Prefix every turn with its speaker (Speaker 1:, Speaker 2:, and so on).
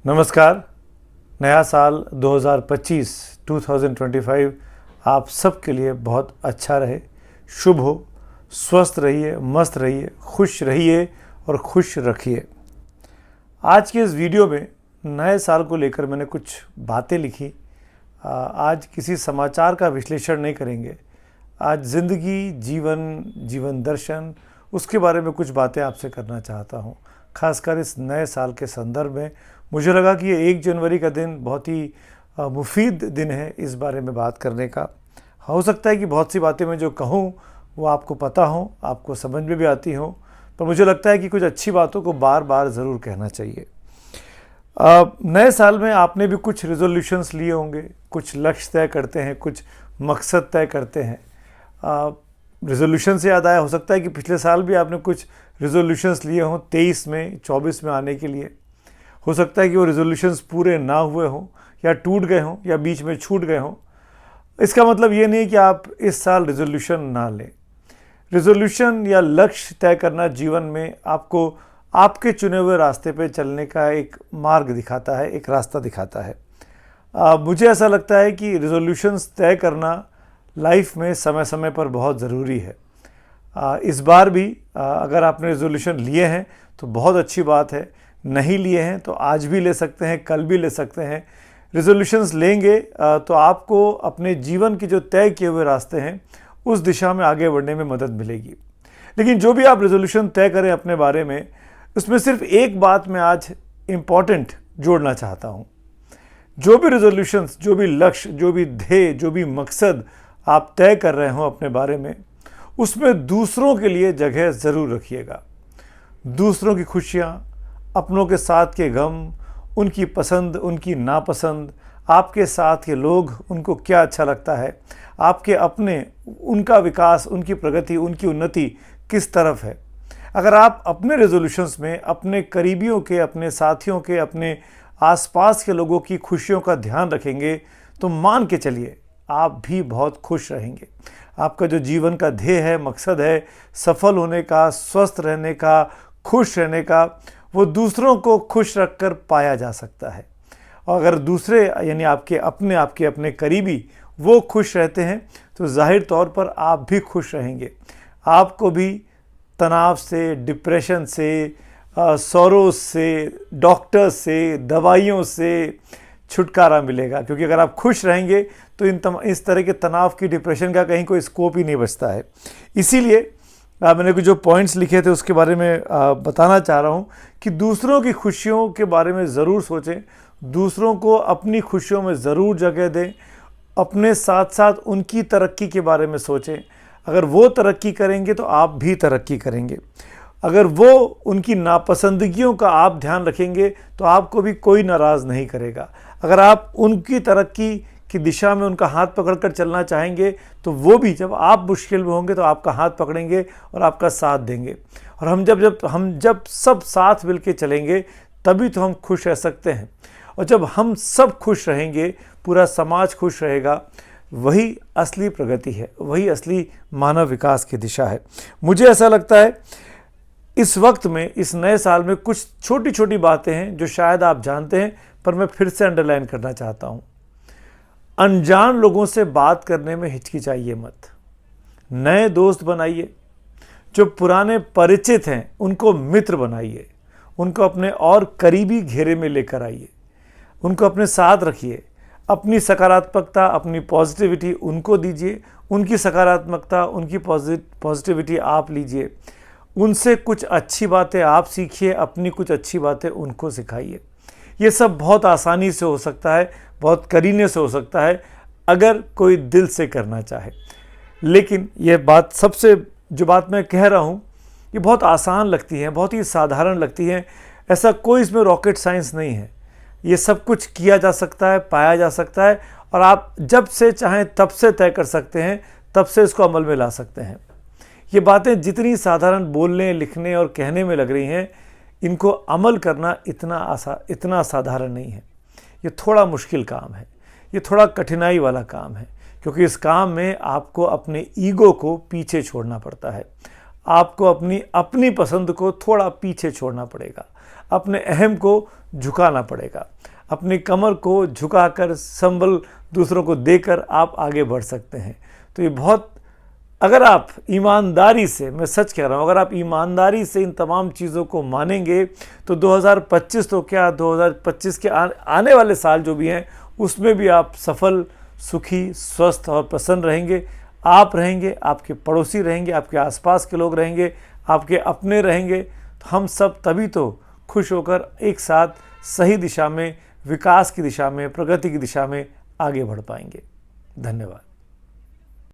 Speaker 1: नमस्कार। नया साल 2025 आप सबके लिए बहुत अच्छा रहे, शुभ हो। स्वस्थ रहिए, मस्त रहिए, खुश रहिए और खुश रखिए। आज के इस वीडियो में नए साल को लेकर मैंने कुछ बातें लिखी। आज किसी समाचार का विश्लेषण नहीं करेंगे। आज ज़िंदगी, जीवन दर्शन, उसके बारे में कुछ बातें आपसे करना चाहता हूँ। खासकर इस नए साल के संदर्भ में मुझे लगा कि ये 1 जनवरी का दिन बहुत ही मुफीद दिन है इस बारे में बात करने का। हो सकता है कि बहुत सी बातें मैं जो कहूँ वो आपको पता हो, आपको समझ में भी आती हो, पर मुझे लगता है कि कुछ अच्छी बातों को बार बार ज़रूर कहना चाहिए। नए साल में आपने भी कुछ रेजोल्यूशंस लिए होंगे, कुछ लक्ष्य तय करते हैं, कुछ मकसद तय करते हैं। रेजोल्यूशन से याद आया, हो सकता है कि पिछले साल भी आपने कुछ रेजोल्यूशंस लिए हों 23 में, 24 में आने के लिए। हो सकता है कि वो रेजोल्यूशंस पूरे ना हुए हों या टूट गए हों या बीच में छूट गए हों। इसका मतलब ये नहीं कि आप इस साल रेजोल्यूशन ना लें। रेजोल्यूशन या लक्ष्य तय करना जीवन में आपको आपके चुने हुए रास्ते पे चलने का एक मार्ग दिखाता है, एक रास्ता दिखाता है। मुझे ऐसा लगता है कि रेजोल्यूशंस तय करना लाइफ में समय समय पर बहुत ज़रूरी है। इस बार भी अगर आपने रेजोल्यूशन लिए हैं तो बहुत अच्छी बात है। नहीं लिए हैं तो आज भी ले सकते हैं, कल भी ले सकते हैं। रेजोल्यूशंस लेंगे तो आपको अपने जीवन के जो तय किए हुए रास्ते हैं उस दिशा में आगे बढ़ने में मदद मिलेगी। लेकिन जो भी आप रेजोल्यूशन तय करें अपने बारे में, उसमें सिर्फ एक बात मैं आज इम्पॉर्टेंट जोड़ना चाहता हूँ। जो भी रेजोल्यूशंस, जो भी लक्ष्य, जो भी ध्येय, जो भी मकसद आप तय कर रहे हो अपने बारे में, उसमें दूसरों के लिए जगह ज़रूर रखिएगा। दूसरों की खुशियाँ, अपनों के साथ के गम, उनकी पसंद, उनकी नापसंद, आपके साथ के लोग, उनको क्या अच्छा लगता है, आपके अपने, उनका विकास, उनकी प्रगति, उनकी उन्नति किस तरफ है। अगर आप अपने रेजोल्यूशंस में अपने करीबियों के, अपने साथियों के, अपने आसपास के लोगों की खुशियों का ध्यान रखेंगे तो मान के चलिए आप भी बहुत खुश रहेंगे। आपका जो जीवन का ध्येय है, मकसद है, सफल होने का, स्वस्थ रहने का, खुश रहने का, वो दूसरों को खुश रखकर पाया जा सकता है। और अगर दूसरे यानी आपके अपने करीबी वो खुश रहते हैं तो जाहिर तौर पर आप भी खुश रहेंगे। आपको भी तनाव से, डिप्रेशन से, सौरों से, डॉक्टर्स से, दवाइयों से छुटकारा मिलेगा। क्योंकि अगर आप खुश रहेंगे तो इस तरह के तनाव की, डिप्रेशन का कहीं कोई स्कोप ही नहीं बचता है। इसीलिए मैंने कुछ जो पॉइंट्स लिखे थे उसके बारे में बताना चाह रहा हूँ कि दूसरों की खुशियों के बारे में ज़रूर सोचें, दूसरों को अपनी खुशियों में ज़रूर जगह दें, अपने साथ साथ उनकी तरक्की के बारे में सोचें। अगर वो तरक्की करेंगे तो आप भी तरक्की करेंगे। अगर वो उनकी नापसंदगियों का आप ध्यान रखेंगे तो आपको भी कोई नाराज़ नहीं करेगा। अगर आप उनकी तरक्की की दिशा में उनका हाथ पकड़कर चलना चाहेंगे तो वो भी जब आप मुश्किल में होंगे तो आपका हाथ पकड़ेंगे और आपका साथ देंगे। और हम जब सब साथ मिलके चलेंगे तभी तो हम खुश रह सकते हैं। और जब हम सब खुश रहेंगे, पूरा समाज खुश रहेगा, वही असली प्रगति है, वही असली मानव विकास की दिशा है। मुझे ऐसा लगता है इस वक्त में, इस नए साल में कुछ छोटी छोटी बातें हैं जो शायद आप जानते हैं, पर मैं फिर से अंडरलाइन करना चाहता हूँ। अनजान लोगों से बात करने में हिचकिचाइए मत। नए दोस्त बनाइए। जो पुराने परिचित हैं उनको मित्र बनाइए। उनको अपने और करीबी घेरे में लेकर आइए। उनको अपने साथ रखिए। अपनी सकारात्मकता, अपनी पॉजिटिविटी उनको दीजिए। उनकी सकारात्मकता, उनकी पॉजिटिविटी आप लीजिए। उनसे कुछ अच्छी बातें आप सीखिए, अपनी कुछ अच्छी बातें उनको सिखाइए। ये सब बहुत आसानी से हो सकता है, बहुत करीने से हो सकता है अगर कोई दिल से करना चाहे। लेकिन ये बात, सबसे जो बात मैं कह रहा हूँ, ये बहुत आसान लगती है, बहुत ही साधारण लगती है। ऐसा कोई इसमें रॉकेट साइंस नहीं है। ये सब कुछ किया जा सकता है, पाया जा सकता है, और आप जब से चाहें तब से तय कर सकते हैं, तब से इसको अमल में ला सकते हैं। ये बातें जितनी साधारण बोलने, लिखने और कहने में लग रही हैं, इनको अमल करना इतना साधारण नहीं है। ये थोड़ा मुश्किल काम है, ये थोड़ा कठिनाई वाला काम है, क्योंकि इस काम में आपको अपने ईगो को पीछे छोड़ना पड़ता है। आपको अपनी अपनी पसंद को थोड़ा पीछे छोड़ना पड़ेगा, अपने अहम को झुकाना पड़ेगा, अपनी कमर को झुकाकर संबल दूसरों को देकर आप आगे बढ़ सकते हैं। तो ये बहुत, अगर आप ईमानदारी से, मैं सच कह रहा हूँ, अगर आप ईमानदारी से इन तमाम चीज़ों को मानेंगे तो 2025 तो क्या, 2025 के आने वाले साल जो भी हैं उसमें भी आप सफल, सुखी, स्वस्थ और प्रसन्न रहेंगे। आप रहेंगे, आपके पड़ोसी रहेंगे, आपके आसपास के लोग रहेंगे, आपके अपने रहेंगे, तो हम सब तभी तो खुश होकर एक साथ सही दिशा में, विकास की दिशा में, प्रगति की दिशा में आगे बढ़ पाएंगे। धन्यवाद।